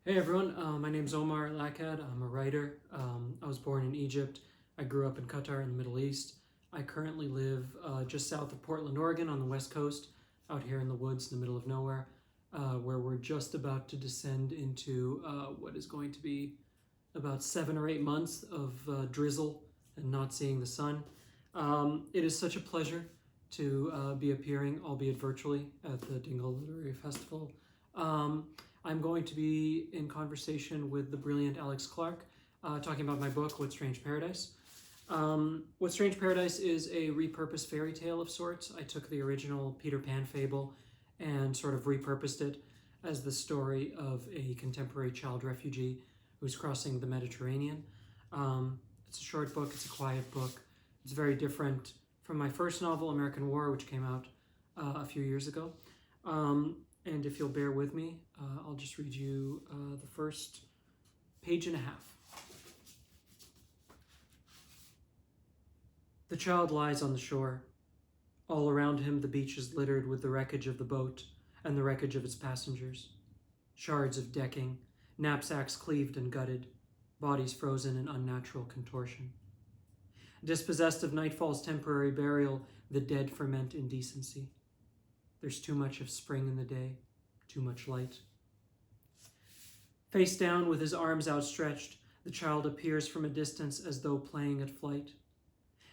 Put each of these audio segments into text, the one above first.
Hey everyone, my name's Omar Akkad. I'm a writer. I was born in Egypt. I grew up in Qatar in the Middle East. I currently live just south of Portland, Oregon on the west coast, out here in the woods in the middle of nowhere, where we're just about to descend into what is going to be about 7 or 8 months of drizzle and not seeing the sun. It is such a pleasure to be appearing, albeit virtually, at the Dingle Literary Festival. I'm going to be in conversation with the brilliant Alex Clark, talking about my book, What Strange Paradise. What Strange Paradise is a repurposed fairy tale of sorts. I took the original Peter Pan fable and sort of repurposed it as the story of a contemporary child refugee who's crossing the Mediterranean. It's a short book, it's a quiet book. It's very different from my first novel, American War, which came out a few years ago. And if you'll bear with me, I'll just read you the first page and a half. The child lies on the shore. All around him, the beach is littered with the wreckage of the boat and the wreckage of its passengers. Shards of decking, knapsacks cleaved and gutted, bodies frozen in unnatural contortion. Dispossessed of nightfall's temporary burial, the dead ferment indecency. There's too much of spring in the day, too much light. Face down with his arms outstretched, the child appears from a distance as though playing at flight.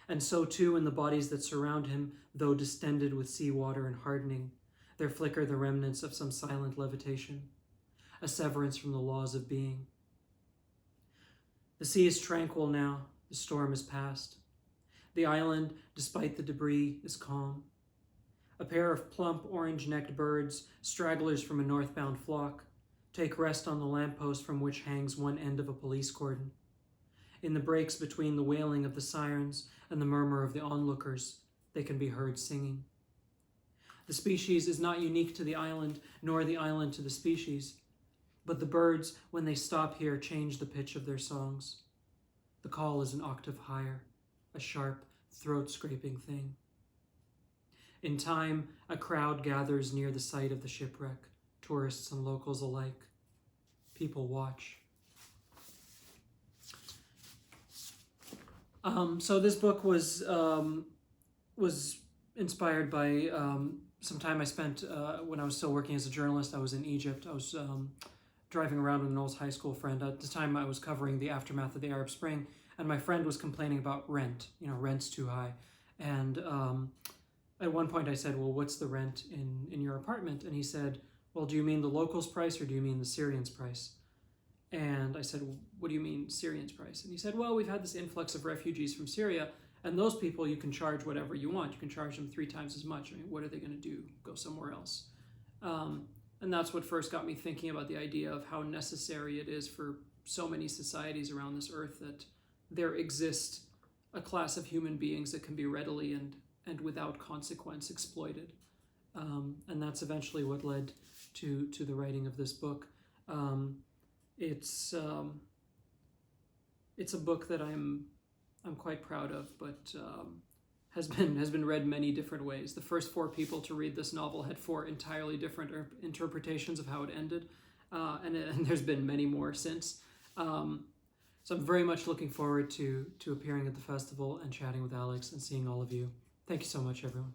And so too in the bodies that surround him, though distended with seawater and hardening, there flicker the remnants of some silent levitation, a severance from the laws of being. The sea is tranquil now, the storm is past. The island, despite the debris, is calm. A pair of plump orange-necked birds, stragglers from a northbound flock, take rest on the lamppost from which hangs one end of a police cordon. In the breaks between the wailing of the sirens and the murmur of the onlookers, they can be heard singing. The species is not unique to the island, nor the island to the species, but the birds, when they stop here, change the pitch of their songs. The call is an octave higher, a sharp, throat-scraping thing. In time, a crowd gathers near the site of the shipwreck, tourists and locals alike. People watch. So this book was inspired by some time I spent when I was still working as a journalist. I was in Egypt. I was driving around with an old high school friend. At the time, I was covering the aftermath of the Arab Spring, and my friend was complaining about rent. Rent's too high. And at one point I said, well, what's the rent in your apartment? And he said, well, do you mean the locals' price or do you mean the Syrians' price? And I said, well, what do you mean Syrians' price? And he said, well, we've had this influx of refugees from Syria, and those people you can charge whatever you want. You can charge them 3 times as much. I mean, what are they going to do? Go somewhere else? And that's what first got me thinking about the idea of how necessary it is for so many societies around this earth that there exists a class of human beings that can be readily and without consequence exploited. And that's eventually what led to the writing of this book. It's a book that I'm quite proud of, but has been read many different ways. The first 4 people to read this novel had 4 entirely different interpretations of how it ended, and there's been many more since. So I'm very much looking forward to appearing at the festival and chatting with Alex and seeing all of you. Thank you so much, everyone.